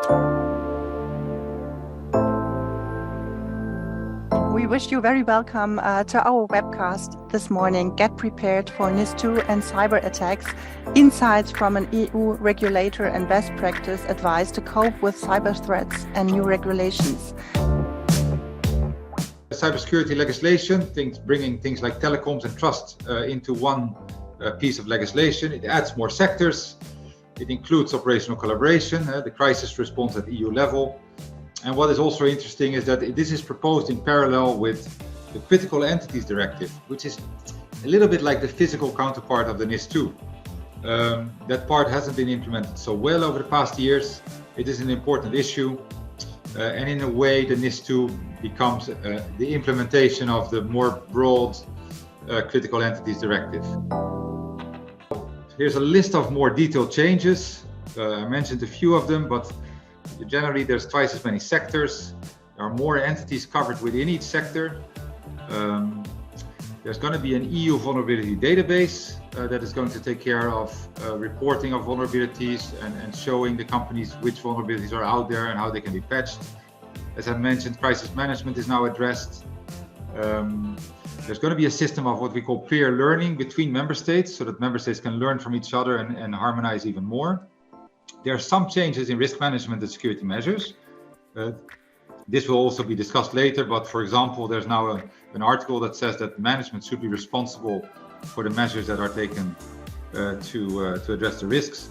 We wish you very welcome to our webcast this morning, Get Prepared for NIS2 and Cyber Attacks, Insights from an EU Regulator and Best Practice Advice to Cope with Cyber Threats and New Regulations. Cybersecurity legislation, bringing things like telecoms and trust into one piece of legislation. It adds more sectors. It includes operational collaboration, the crisis response at EU level. And what is also interesting is that this is proposed in parallel with the Critical Entities Directive, which is a little bit like the physical counterpart of the NIS2. That part hasn't been implemented so well over the past years. It is an important issue. And in a way, the NIS2 becomes the implementation of the more broad Critical Entities Directive. Here's a list of more detailed changes. I mentioned a few of them, but generally there's twice as many sectors. There are more entities covered within each sector. There's going to be an EU vulnerability database that is going to take care of reporting of vulnerabilities and showing the companies which vulnerabilities are out there and how they can be patched. As I mentioned, crisis management is now addressed. There's going to be a system of what we call peer learning between member states, so that member states can learn from each other and harmonize even more. There are some changes in risk management and security measures. This will also be discussed later, but for example, there's now an article that says that management should be responsible for the measures that are taken to address the risks.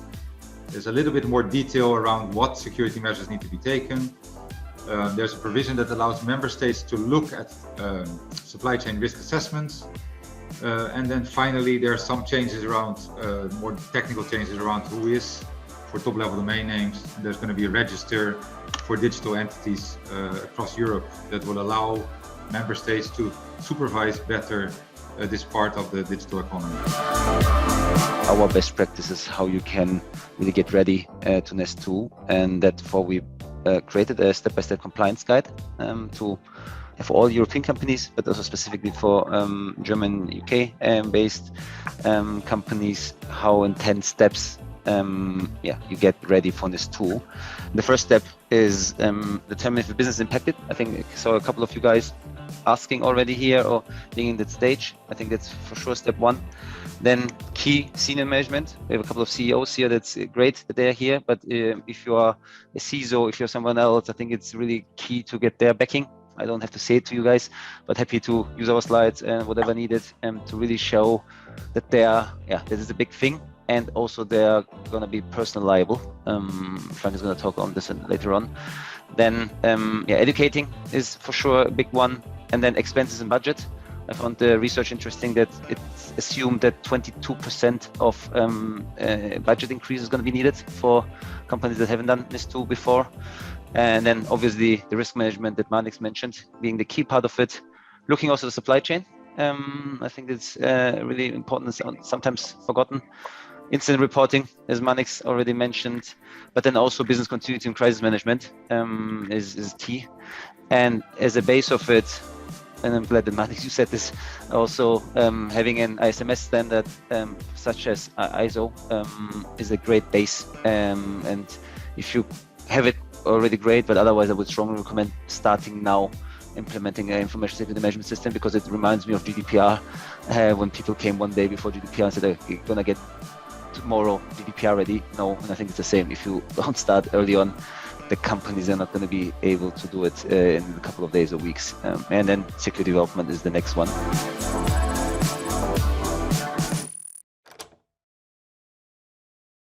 There's a little bit more detail around what security measures need to be taken. There's a provision that allows member states to look at supply chain risk assessments. And then finally, there are some changes around, more technical changes around who is for top-level domain names. There's going to be a register for digital entities across Europe that will allow member states to supervise better this part of the digital economy. Our best practices, how you can really get ready to NIS2, and therefore we created a step-by-step compliance guide for all European companies, but also specifically for German, UK based companies, how in 10 steps you get ready for NIS2. The first step is determine if the business is impacted. I think I saw a couple of you guys asking already here or being in that stage. I think that's for sure step one. Then key senior management. We have a couple of CEOs here. That's great that they're here. But if you are a CISO, if you're someone else, I think it's really key to get their backing. I don't have to say it to you guys, but happy to use our slides and whatever needed to really show that this is a big thing. And also they're going to be personally liable. Frank is going to talk on this later on. Then educating is for sure a big one. And then expenses and budget. I found the research interesting that it's assumed that 22% of budget increase is going to be needed for companies that haven't done NIS2 before. And then obviously the risk management that Marnix mentioned being the key part of it. Looking also at the supply chain. I think it's really important and sometimes forgotten. Incident reporting, as Marnix already mentioned, but then also business continuity and crisis management is key. And as a base of it, and I'm glad that Marnix, you said this, also having an ISMS standard such as ISO is a great base. And if you have it already, great, but otherwise I would strongly recommend starting now implementing an information security management system, because it reminds me of GDPR when people came one day before GDPR and said, you're going to get tomorrow GDPR ready. No, and I think it's the same. If you don't start early on, the companies are not going to be able to do it in a couple of days or weeks. And then security development is the next one.